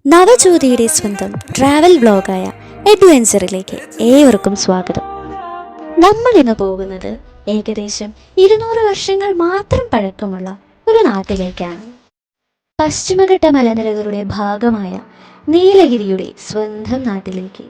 നവജ്യോതിയുടെ സ്വന്തം ട്രാവൽ വ്ലോഗായ അഡ്വെഞ്ചറിലേക്ക് ഏവർക്കും സ്വാഗതം. നമ്മൾ ഇന്ന് പോകുന്നത് ഏകദേശം 200 വർഷങ്ങൾ മാത്രം പഴക്കമുള്ള ഒരു നാട്ടിലേക്കാണ്. പശ്ചിമഘട്ട മലനിരകളുടെ ഭാഗമായ നീലഗിരിയുടെ സ്വന്തം നാട്ടിലേക്ക്.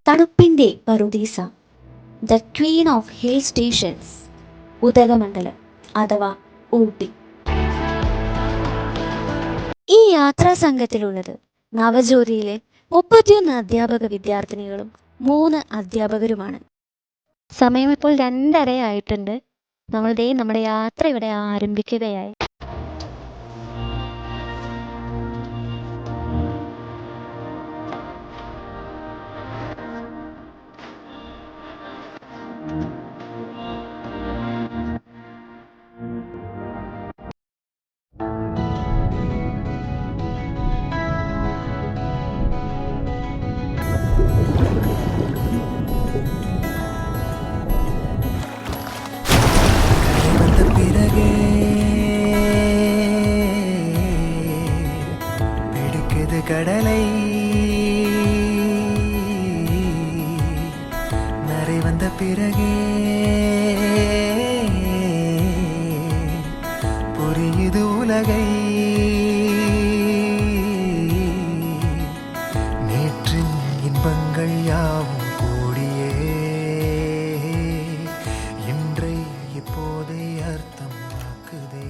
തണുപ്പിൻ്റെ പറുദീസ, the queen of hill stations, Udhagamandalam അഥവാ ഊട്ടി. ഈ യാത്രാ സംഘത്തിലുള്ളത് നവജ്യോതിയിലെ 31 അധ്യാപക വിദ്യാർത്ഥിനികളും 3 അധ്യാപകരുമാണ്. സമയം ഇപ്പോൾ 2:30 ആയിട്ടുണ്ട്. നമ്മുടെ യാത്ര ഇവിടെ ആരംഭിക്കുകയായി. கடலை நரை வந்த பிறகே புரியுது உலகை. நேற்றின் இன்பங்கள் யாவும் கூடியே இன்றை இப்போதை அர்த்தம் ஆக்குதே.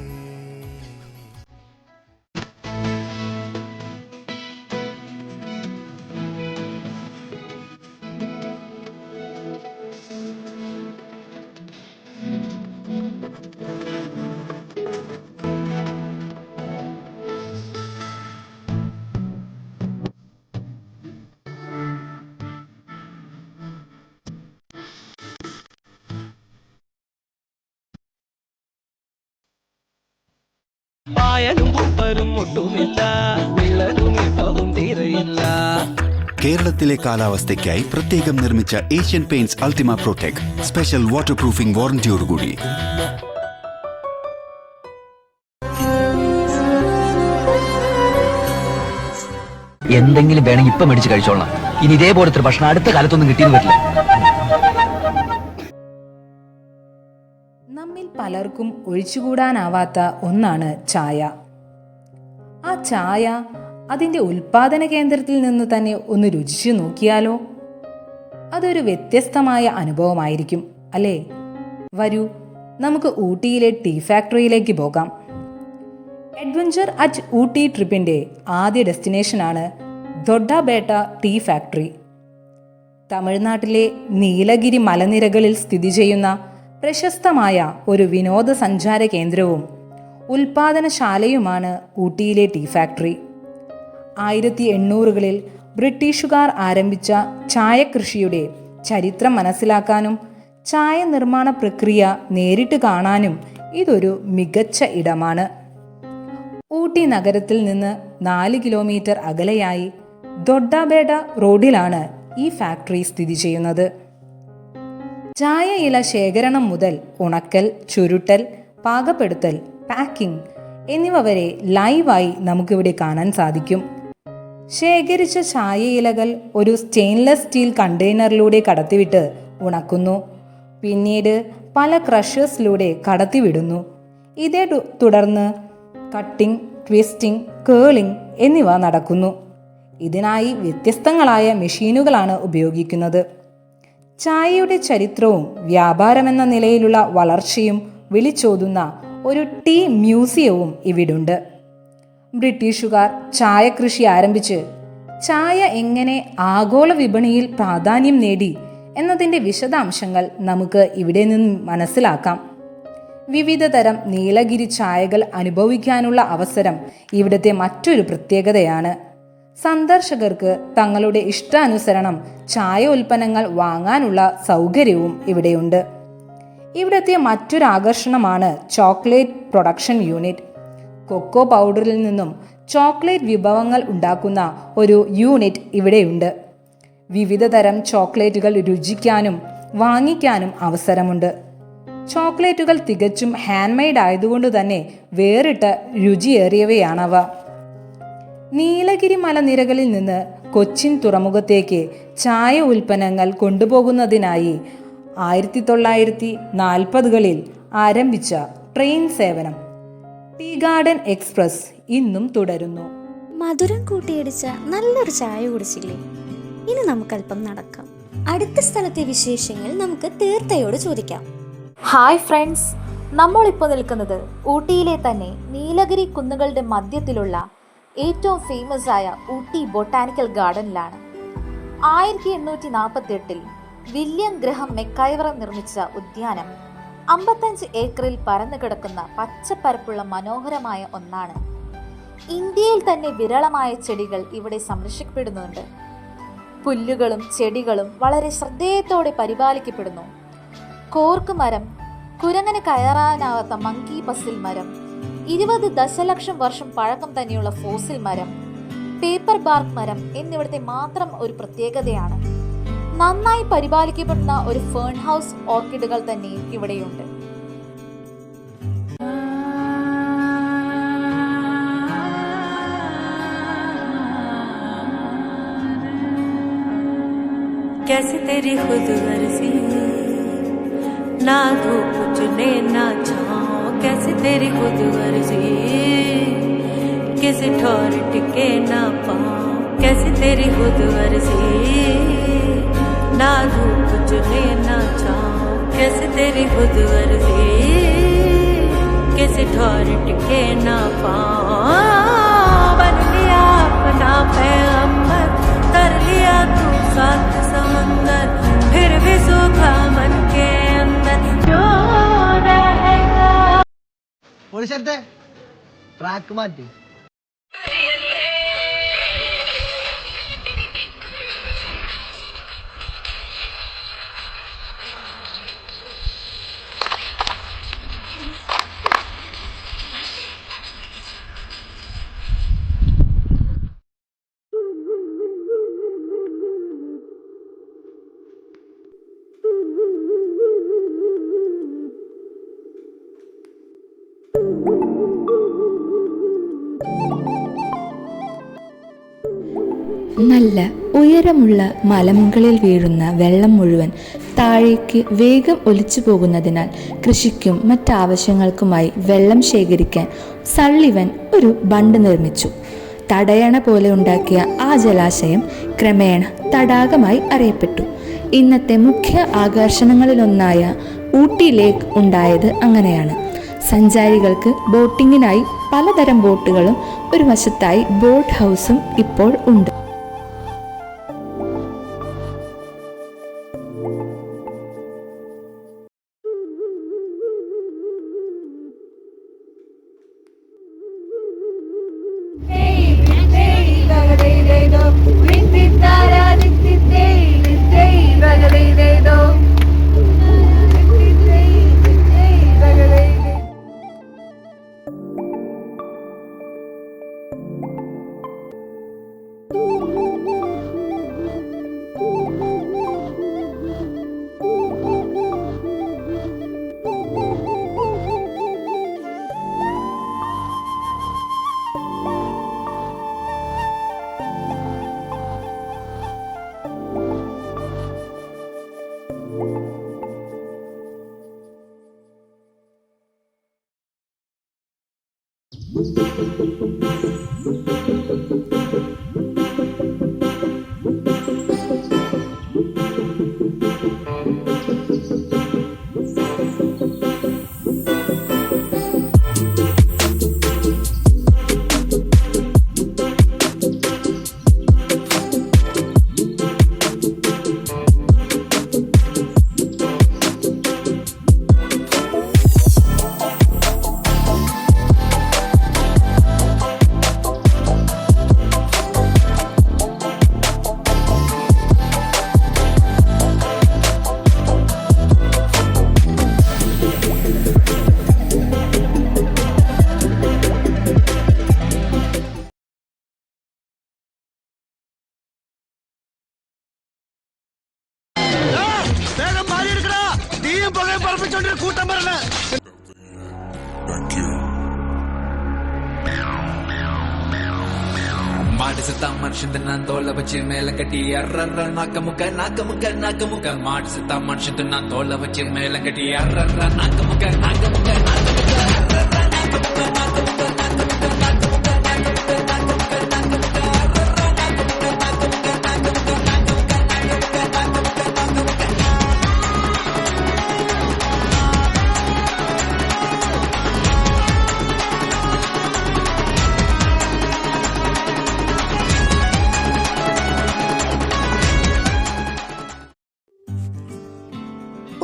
കേരളത്തിലെ കാലാവസ്ഥയ്ക്കായി പ്രത്യേകം നിർമ്മിച്ച Asian Paints Ultima Protek special water proofing വാറന്റിയോടുകൂടി. എന്തെങ്കിലും വേണമെങ്കിൽ ഇപ്പം മേടിച്ച് കഴിച്ചോളാം. ഇനി ഇതേപോലത്തെ ഭക്ഷണം അടുത്ത കാലത്തൊന്നും കിട്ടിയെന്ന് വരില്ല. നമ്മിൽ പലർക്കും ഒഴിച്ചുകൂടാനാവാത്ത ഒന്നാണ് ചായ. ആ ചായ അതിൻ്റെ ഉൽപാദന കേന്ദ്രത്തിൽ നിന്ന് തന്നെ ഒന്ന് രുചിച്ചു നോക്കിയാലോ? അതൊരു വ്യത്യസ്തമായ അനുഭവമായിരിക്കും അല്ലേ? വരൂ, നമുക്ക് ഊട്ടിയിലെ ടീ ഫാക്ടറിയിലേക്ക് പോകാം. അഡ്വഞ്ചർ അറ്റ് ഊട്ടി ട്രിപ്പിൻ്റെ ആദ്യ ഡെസ്റ്റിനേഷനാണ് ദൊഡ്ഡബേട്ട ടീ ഫാക്ടറി. തമിഴ്നാട്ടിലെ നീലഗിരി മലനിരകളിൽ സ്ഥിതി ചെയ്യുന്ന പ്രശസ്തമായ ഒരു വിനോദസഞ്ചാര കേന്ദ്രവും ഉൽപാദനശാലയുമാണ് ഊട്ടിയിലെ ടീ ഫാക്ടറി. 1800കളിൽ ബ്രിട്ടീഷുകാർ ആരംഭിച്ച ചായകൃഷിയുടെ ചരിത്രം മനസ്സിലാക്കാനും ചായ നിർമ്മാണ പ്രക്രിയ നേരിട്ട് കാണാനും ഇതൊരു മികച്ച ഇടമാണ്. ഊട്ടി നഗരത്തിൽ നിന്ന് 4 കിലോമീറ്റർ അകലെയായി ദൊഡ്ഡബേട്ട റോഡിലാണ് ഈ ഫാക്ടറി സ്ഥിതി ചെയ്യുന്നത്. ചായ ഇല ശേഖരണം മുതൽ ഉണക്കൽ, ചുരുട്ടൽ, പാകപ്പെടുത്തൽ, പാക്കിംഗ് എന്നിവ വരെ ലൈവായി നമുക്കിവിടെ കാണാൻ സാധിക്കും. ശേഖരിച്ച ചായ ഇലകൾ ഒരു സ്റ്റെയിൻലെസ് സ്റ്റീൽ കണ്ടെയ്നറിലൂടെ കടത്തിവിട്ട് ഉണക്കുന്നു. പിന്നീട് പല ക്രഷേഴ്സിലൂടെ കടത്തിവിടുന്നു. ഇതേ തുടർന്ന് കട്ടിംഗ്, ട്വിസ്റ്റിംഗ്, കേളിംഗ് എന്നിവ നടക്കുന്നു. ഇതിനായി വ്യത്യസ്തങ്ങളായ മെഷീനുകളാണ് ഉപയോഗിക്കുന്നത്. ചായയുടെ ചരിത്രവും വ്യാപാരമെന്ന നിലയിലുള്ള വളർച്ചയും വിളിച്ചോതുന്ന ഒരു ടീ മ്യൂസിയവും ഇവിടുണ്ട്. ബ്രിട്ടീഷുകാർ ചായ കൃഷി ആരംഭിച്ച് ചായ എങ്ങനെ ആഗോള വിപണിയിൽ പ്രാധാന്യം നേടി എന്നതിൻ്റെ വിശദാംശങ്ങൾ നമുക്ക് ഇവിടെ നിന്നും മനസ്സിലാക്കാം. വിവിധ തരം നീലഗിരി ചായകൾ അനുഭവിക്കാനുള്ള അവസരം ഇവിടുത്തെ മറ്റൊരു പ്രത്യേകതയാണ്. സന്ദർശകർക്ക് തങ്ങളുടെ ഇഷ്ടാനുസരണം ചായ ഉൽപ്പന്നങ്ങൾ വാങ്ങാനുള്ള സൗകര്യവും ഇവിടെയുണ്ട്. ഇവിടുത്തെ മറ്റൊരു ആകർഷണമാണ് ചോക്ലേറ്റ് പ്രൊഡക്ഷൻ യൂണിറ്റ്. കൊക്കോ പൗഡറിൽ നിന്നും ചോക്ലേറ്റ് വിഭവങ്ങൾ ഉണ്ടാക്കുന്ന ഒരു യൂണിറ്റ് ഇവിടെയുണ്ട്. വിവിധ തരം ചോക്ലേറ്റുകൾ രുചിക്കാനും വാങ്ങിക്കാനും അവസരമുണ്ട്. ചോക്ലേറ്റുകൾ തികച്ചും ഹാൻഡ് മെയ്ഡ് ആയതുകൊണ്ട് തന്നെ വേറിട്ട രുചിയേറിയവയാണവ. നീലഗിരി മലനിരകളിൽ നിന്ന് കൊച്ചിൻ തുറമുഖത്തേക്ക് ചായ ഉൽപ്പന്നങ്ങൾ കൊണ്ടുപോകുന്നതിനായി 1940കളിൽ ആരംഭിച്ച ട്രെയിൻ സേവനം ടീ ഗാർഡൻ എക്സ്പ്രസ് ഇന്നും തുടരുന്നു. മധുരം കൂട്ടിയടിച്ച നല്ലൊരു ചായ കുടിച്ചില്ലേ? ഇനി നമുക്കല്പം നടക്കാം. അടുത്ത സ്ഥലത്തെ വിശേഷങ്ങൾ നമുക്ക് തീർത്ഥയോട് ചോദിക്കാം. ഹായ് ഫ്രണ്ട്സ്, നമ്മളിപ്പോൾ നിൽക്കുന്നത് ഊട്ടിയിലെ തന്നെ നീലഗിരി കുന്നുകളുടെ മധ്യത്തിലുള്ള ഏറ്റവും ഫേമസ് ആയ ഊട്ടി ബൊട്ടാനിക്കൽ ഗാർഡനിലാണ്. 1848 വില്യം ഗ്രഹം മെക്കൈവർ നിർമ്മിച്ച ഉദ്യാനം 55 ഏക്കറിൽ പരന്നു കിടക്കുന്ന പച്ചപ്പരപ്പുള്ള മനോഹരമായ ഒന്നാണ്. ഇന്ത്യയിൽ തന്നെ വിരളമായ ചെടികൾ ഇവിടെ സംരക്ഷിക്കപ്പെടുന്നുണ്ട്. പുല്ലുകളും ചെടികളും വളരെ ശ്രദ്ധേയത്തോടെ പരിപാലിക്കപ്പെടുന്നു. കോർക്ക് മരം, കുരങ്ങനെ കയറാനാവാത്ത മങ്കി പസിൽ മരം, 20 ദശലക്ഷം വർഷം പഴക്കം തന്നെയുള്ള ഫോസിൽ മരം, പേപ്പർ ബാർക്ക് മരം എന്നിവിടുത്തെ മാത്രം ഒരു പ്രത്യേകതയാണ്. നന്നായി പരിപാലിക്കപ്പെടുന്ന ഒരു ഫേൺ ഹൗസ് ഓർക്കിഡുകൾ തന്നെയും ഇവിടെയുണ്ട്. कैसी तेरी खुद गर्जी, ना धूप चुने ना छाँव, कैसी तेरी खुद गर्जी, किसी ठौर टिके ना पाँव, कैसी तेरी खुद गर्जी, ना धूप चुने ना छाँव, कैसी तेरी खुद गर्जी, किसी ठौर टिके ना पाँव, बन लिया अपना पैगंबर, तर लिया तू साथ समंदर, फिर भी सूखा मन के अंदर जो रहेगा. ഒരു സ്ഥലത്തെ ട്രാക്ക് മാറ്റി. നല്ല ഉയരമുള്ള മലമുകളിൽ വീഴുന്ന വെള്ളം മുഴുവൻ താഴേക്ക് വേഗം ഒലിച്ചു പോകുന്നതിനാൽ കൃഷിക്കും മറ്റാവശ്യങ്ങൾക്കുമായി വെള്ളം ശേഖരിക്കാൻ സള്ളിവൻ ഒരു ബണ്ട് നിർമ്മിച്ചു. തടയണ പോലെ ഉണ്ടാക്കിയ ആ ജലാശയം ക്രമേണ തടാകമായി അറിയപ്പെട്ടു. ഇന്നത്തെ മുഖ്യ ആകർഷണങ്ങളിലൊന്നായ ഊട്ടി ലേക്ക് ഉണ്ടായത് അങ്ങനെയാണ്. സഞ്ചാരികൾക്ക് ബോട്ടിങ്ങിനായി പലതരം ബോട്ടുകളും ഒരു വശത്തായി ബോട്ട് ഹൗസും ഇപ്പോൾ ഉണ്ട്. ಮಾಡಿಸುತ್ತ ಮನುಷ್ಯಂದ ನಾನ್ ತೋಳ ಬಚ್ಚಿ ಮೇಲೆ ಕಟ್ಟಿ ಅರ್ರರ್ರ ನಾಕ ಮುಖ ಮಾಡಿಸುತ್ತ ಮನುಷ್ಯಂದ ನಾನ್ ತೋಳ ಬಚ್ಚಿ ಮೇಲೆ ಕಟ್ಟಿ ಅರ್ರರ್ರ ನಾಕ ಮುಖ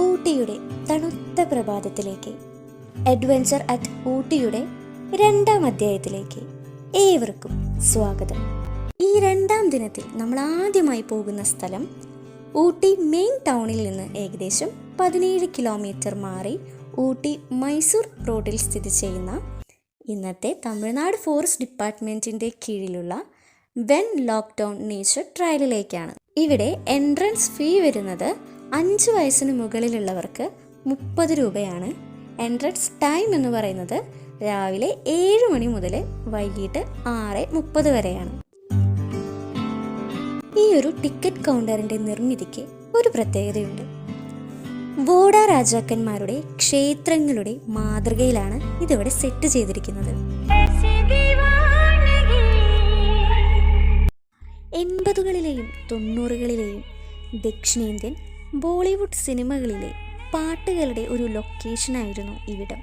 ഊട്ടിയുടെ തണുത്ത പ്രഭാതത്തിലേക്ക്, അഡ്വഞ്ചർ അറ്റ് ഊട്ടിയുടെ 2ാം അധ്യായത്തിലേക്ക് ഏവർക്കും സ്വാഗതം. ഈ 2ാം ദിനത്തിൽ നമ്മൾ ആദ്യമായി പോകുന്ന സ്ഥലം ഊട്ടി മെയിൻ ടൗണിൽ നിന്ന് ഏകദേശം 17 കിലോമീറ്റർ മാറി ഊട്ടി മൈസൂർ റോഡിൽ സ്ഥിതി ചെയ്യുന്ന ഇന്നത്തെ തമിഴ്നാട് ഫോറസ്റ്റ് ഡിപ്പാർട്ട്മെൻറ്റിൻ്റെ കീഴിലുള്ള വെൻ ലോക്ക്ഡൗൺ നേച്ചർ ട്രയലിലേക്കാണ്. ഇവിടെ എൻട്രൻസ് ഫീ വരുന്നത് 5 വയസ്സിന് മുകളിലുള്ളവർക്ക് 30 രൂപയാണ്. എൻട്രൻസ് ടൈം എന്ന് പറയുന്നത് രാവിലെ 7 മണി മുതൽ വൈകിട്ട് 6:30 വരെയാണ്. ഈ ഒരു ടിക്കറ്റ് കൗണ്ടറിൻ്റെ നിർമ്മിതിക്ക് ഒരു പ്രത്യേകതയുണ്ട്. വോഡ രാജാക്കന്മാരുടെ ക്ഷേത്രങ്ങളുടെ മാതൃകയിലാണ് ഇതിവിടെ സെറ്റ് ചെയ്തിരിക്കുന്നത്. 80കളിലെയും 90കളിലെയും ദക്ഷിണേന്ത്യൻ ബോളിവുഡ് സിനിമകളിലെ പാട്ടുകളുടെ ഒരു ലൊക്കേഷനായിരുന്നു ഇവിടം.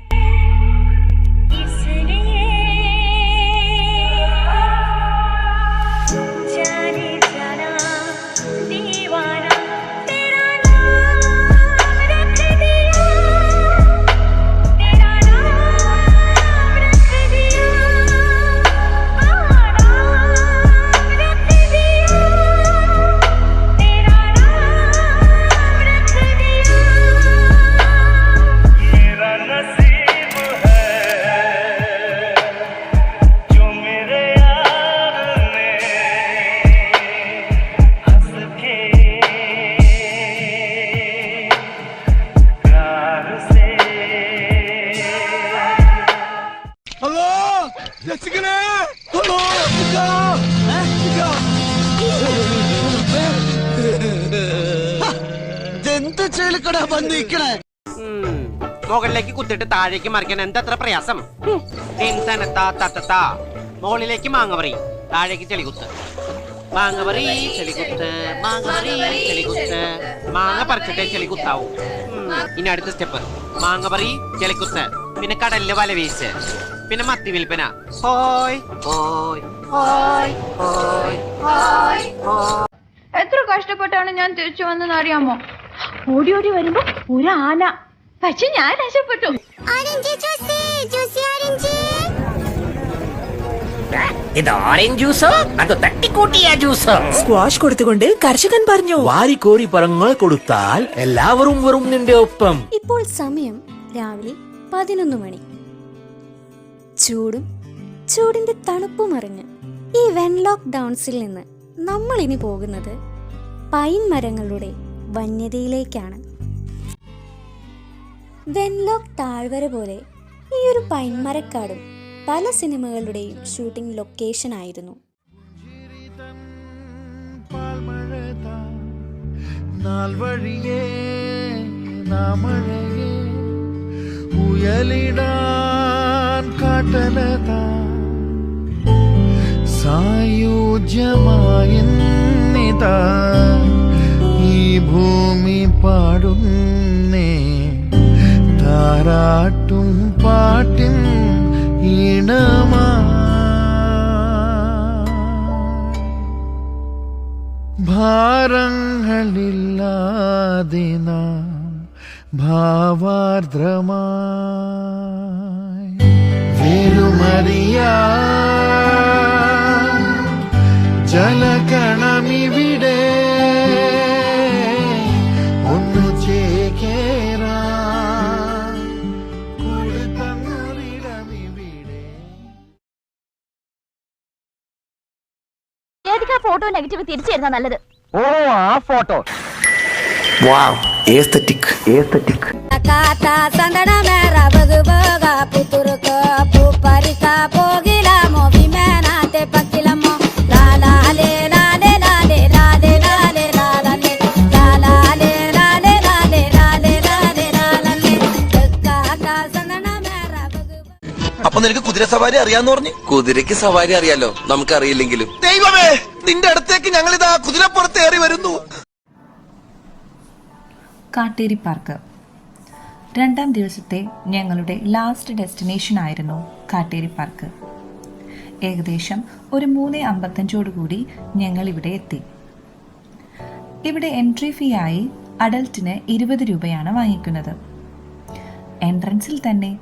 മുകളിലേക്ക് കുത്തിട്ട് താഴേക്ക് മറിക്കാൻ എന്തത്ര പ്രയാസം? മുകളിലേക്ക് മാങ്ങപറി, താഴേക്ക് ചെളികുത്ത്, മാങ്ങപറി ചെളികുത്ത്, മാങ്ങപറി ചെളികുത്ത്, മാങ്ങ പറിച്ചിട്ടേ ചെളികുത്താവൂ. ഇനി അടുത്ത സ്റ്റെപ്പ് മാങ്ങപറി ചെളികുത്ത്, പിന്നെ കടലില് വല വീശ്, പിന്നെ മത്തി വിൽപ്പന. ഹോയ് ഹോയ് ഹോയ് ഹോയ് ഹോയ് ഹോയ്. എത്ര കഷ്ടപ്പെട്ടാണ് ഞാൻ തിരിച്ചു വന്നെന്ന് അറിയാമോ? ഓടി ഓടി വരുമ്പോ ഒരു ആന, പക്ഷെ ഞാൻ രക്ഷപ്പെട്ടു. ഇത് ഓറഞ്ച് ജ്യൂസോ അതോ തട്ടിക്കൂട്ടിയ ജ്യൂസോ? സ്ക്വാഷ് കൊടുത്തുകൊണ്ട് കർഷകൻ പറഞ്ഞു, വാരിക്കോരി പഴങ്ങൾ കൊടുത്താൽ എല്ലാവരും വരും നിന്റെ ഒപ്പം. ഇപ്പോൾ സമയം രാവിലെ 11 മണി. ചൂടിന്റെ തണുപ്പും അറിഞ്ഞ് ഈ വെൻലോക്ക് ഡൗൺസിൽ നിന്ന് നമ്മൾ ഇനി പോകുന്നത് പൈൻ മരങ്ങളുടെ വന്യതയിലേക്കാണ്. വെൻലോക്ക് താഴ്വര പോലെ ഈ ഒരു പൈൻമരക്കാടും പല സിനിമകളുടെയും ഷൂട്ടിംഗ് ലൊക്കേഷൻ ആയിരുന്നു. സായുജ്യമായിന്നിതാ ഈ ഭൂമി പാടുന്നേ താരാട്ടും പാട്ടിൻ ഈണമാ. ഭാരങ്ങളില്ലാതെ നാം ഭാവാർദ്രമായി വേരുമറിയാ ജലകണമിവിടെ ഒന്നു ചേക്കേറാ കൊടുത്തന്നൊരിടമിവിടെ. ഫോട്ടോ നെഗറ്റീവ് തിരിച്ചു തരുന്ന നല്ലത്. ഓ ആ ഫോട്ടോ വാവ്, എസ്തെറ്റിക്. അപ്പൊ നിനക്ക് കുതിര സവാരി അറിയാന്ന് പറഞ്ഞു? കുതിരക്ക് സവാരി അറിയാലോ, നമുക്കറിയില്ലെങ്കിലും. ദൈവമേ, നിന്റെ അടുത്തേക്ക് ഞങ്ങൾ ഇതാ കുതിരപ്പുറത്ത് ഏറി വരുന്നു. കാട്ടേരി പാർക്ക്. 2ാം ദിവസത്തെ ഞങ്ങളുടെ ലാസ്റ്റ് ഡെസ്റ്റിനേഷൻ ആയിരുന്നു കാട്ടേരി പാർക്ക്. ഏകദേശം ഒരു 3:55 ഞങ്ങൾ ഇവിടെ എത്തി. ഇവിടെ എൻട്രി ഫീ ആയി അഡൽട്ടിന് 20 രൂപയാണ് വാങ്ങിക്കുന്നത്. എൻട്രൻസിൽ തന്നെ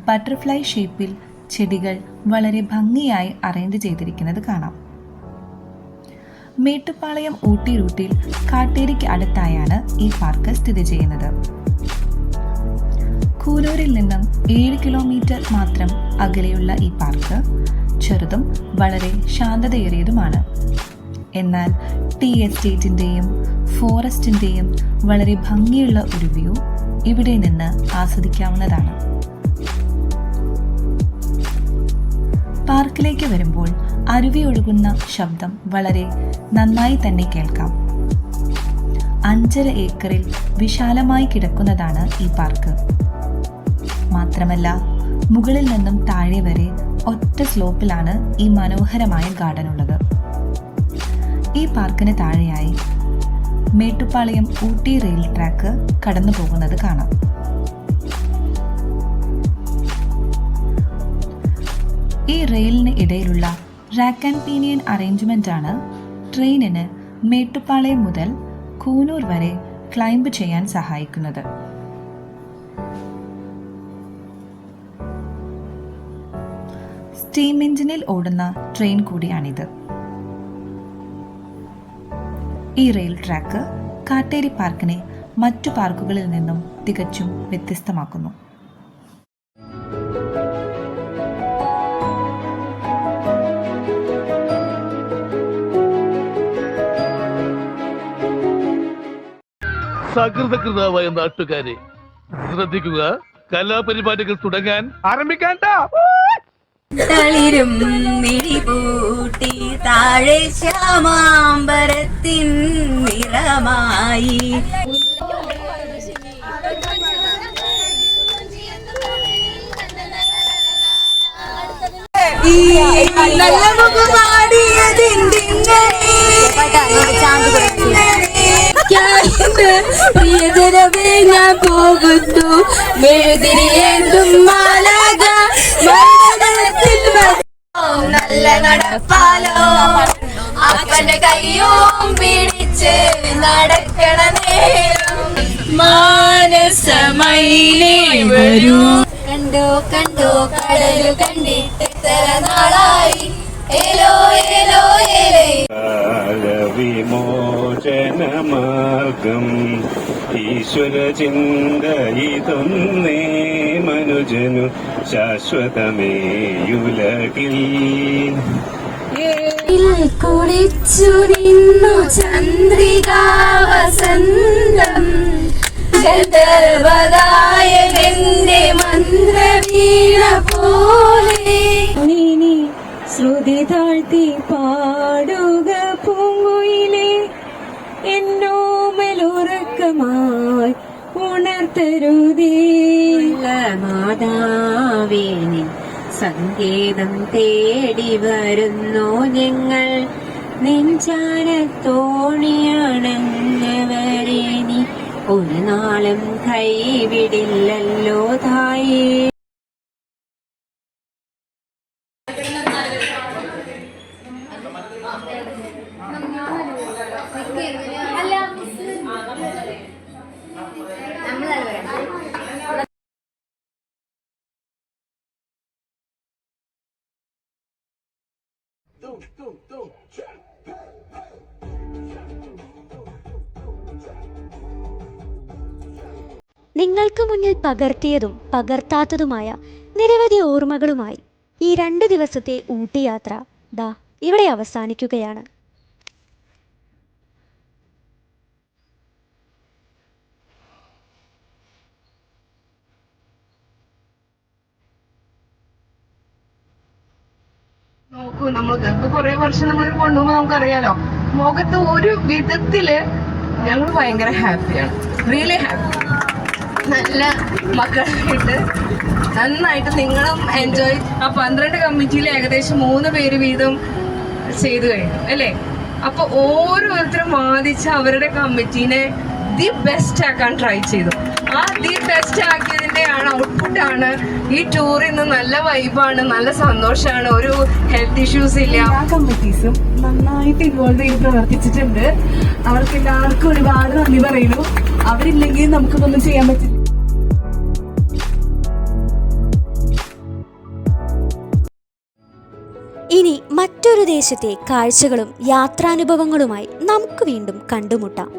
ബട്ടർഫ്ലൈ ഷേപ്പിൽ ചെടികൾ വളരെ ഭംഗിയായി അറേഞ്ച് ചെയ്തിരിക്കുന്നത് കാണാം. മേട്ടുപ്പാളയം ഊട്ടി റൂട്ടിൽ കാട്ടേരിക്ക് അടുത്തായാണ് ഈ പാർക്ക് സ്ഥിതി ചെയ്യുന്നത്. കൂനൂരിൽ നിന്നും 7 കിലോമീറ്റർ മാത്രം അകലെയുള്ള ഈ പാർക്ക് ചെറുതും വളരെ ശാന്തതയേറിയതുമാണ്. എന്നാൽ ടീ എസ്റ്റേറ്റിൻ്റെയും ഫോറസ്റ്റിൻ്റെയും വളരെ ഭംഗിയുള്ള ഒരു വ്യൂ ഇവിടെ നിന്ന് ആസ്വദിക്കാവുന്നതാണ്. പാർക്കിലേക്ക് വരുമ്പോൾ അരുവി ഒഴുകുന്ന ശബ്ദം വളരെ നന്നായി തന്നെ കേൾക്കാം. 5.5 ഏക്കറിൽ വിശാലമായി കിടക്കുന്നതാണ് ഈ പാർക്ക്. മാത്രമല്ല, മുകളിൽ നിന്നും താഴെ വരെ ഒറ്റ സ്ലോപ്പിലാണ് ഈ മനോഹരമായ ഗാർഡൻ ഉള്ളത്. ഈ പാർക്കിന് താഴെയായി മേട്ടുപ്പാളയം ഊട്ടി റെയിൽ ട്രാക്ക് കടന്നു പോകുന്നത് കാണാം. ഈ റെയിലിന് ഇടയിലുള്ള റാക്ക് ആൻഡ് പീനിയൻ അറേഞ്ച്മെന്റ് ആണ് ട്രെയിനിന് മേട്ടുപ്പാളയം മുതൽ കൂനൂർ വരെ ക്ലൈംബ് ചെയ്യാൻ സഹായിക്കുന്നത്. സ്റ്റീം എഞ്ചിനിൽ ഓടുന്ന ട്രെയിൻ കൂടിയാണിത്. ഈ റെയിൽ ട്രാക്ക് കാട്ടേരി പാർക്കിനെ മറ്റു പാർക്കുകളിൽ നിന്നും തികച്ചും വ്യത്യസ്തമാക്കുന്നു. സകൃതകൃതാവായ നാട്ടുകാരെ ശ്രദ്ധിക്കുക, കലാപരിപാടികൾ തുടങ്ങാൻ ആരംഭിക്കാൻ. തളിരും മിഴിപൂട്ടി താഴെ ശ്യാമാംബരത്തിൻ നിറമായി നല്ല പ്രിയജനമേ, ഞാൻ പോകുന്നു മെഴുതിരിയേന്തും മാലാക നല്ല നടപ്പാലോ അപ്പന്റെ കയ്യും പിടിച്ച് നടക്കണ നേരം മാനസമയിലേ വരൂ. കണ്ടോ കണ്ടോ കടലു കണ്ടിട്ട് എത്ര നാളായി. ഏലോ ഏലോ ഏലേ വിമോചനമാർഗം ഈശ്വര ചിന്തയിതൊന്നേ മനുജനു ശാശ്വതമേയുലകിൽ. കുളിച്ചു നിന്നു ചന്ദ്രികാ വസന്തം ഗന്ധർവഗായകന്റെ മന്ത്രവീണ പോലെ നീ ശ്രുതി താഴ്ത്തി പാടുക പൂങ്കുയിലേ, എന്നോമലുറക്കമായി ഉണർത്തരുതേ. മാതാവേനി സങ്കേതം തേടി വരുന്നു ഞങ്ങൾ, നെഞ്ചാരത്തോണിയാണെന്നവരെ നീ ഒരു നാളും കൈവിടില്ലല്ലോ തായേ. നിങ്ങൾക്ക് മുന്നിൽ പകർത്തിയതും പകർത്താത്തതുമായ നിരവധി ഓർമ്മകളുമായി ഈ 2 ദിവസത്തെ ഊട്ടി യാത്ര ദാ ഇവിടെ അവസാനിക്കുകയാണ്. നോക്കൂ, നമ്മൾക്ക് കുറെ വർഷം നമ്മൾ കൊണ്ടുപോകുമ്പോൾ നമുക്കറിയാലോ, മുഖത്ത് ഒരു വിധത്തില് ഞങ്ങൾ ഭയങ്കര ഹാപ്പിയാണ്, റിയലി ഹാപ്പി. നല്ല മക്കളായിട്ട് നന്നായിട്ട് നിങ്ങളും എൻജോയ്. ആ 12 കമ്മിറ്റിയിൽ ഏകദേശം 3 പേര് വീതം ചെയ്തു കഴിഞ്ഞു അല്ലേ? അപ്പൊ ഓരോരുത്തരും വാദിച്ച് അവരുടെ കമ്മിറ്റീനെ ദി ബെസ്റ്റ് ആക്കാൻ ട്രൈ ചെയ്തു. ആ ദി ബെസ്റ്റ് ആക്കിയതിന്റെ ഔട്ട്പുട്ടാണ് ഈ ടൂർ. ഇന്ന് നല്ല വൈബാണ്, നല്ല സന്തോഷമാണ്, ഒരു ഹെൽത്ത് ഇഷ്യൂസ് ഇല്ല. എല്ലാ കമ്മിറ്റീസും നന്നായിട്ട് ഇൻവോൾവ് ചെയ്ത് പ്രവർത്തിച്ചിട്ടുണ്ട്. അവർക്ക് എല്ലാവർക്കും ഒരുപാട് നന്ദി പറയുന്നു. അവരില്ലെങ്കിൽ നമുക്കിതൊന്നും ചെയ്യാൻ പറ്റില്ല. ഇനി മറ്റൊരു ദേശത്തെ കാഴ്ചകളും യാത്രാനുഭവങ്ങളുമായി നമുക്ക് വീണ്ടും കണ്ടുമുട്ടാം.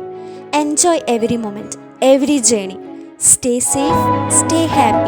Enjoy every moment, every journey. Stay safe, stay happy.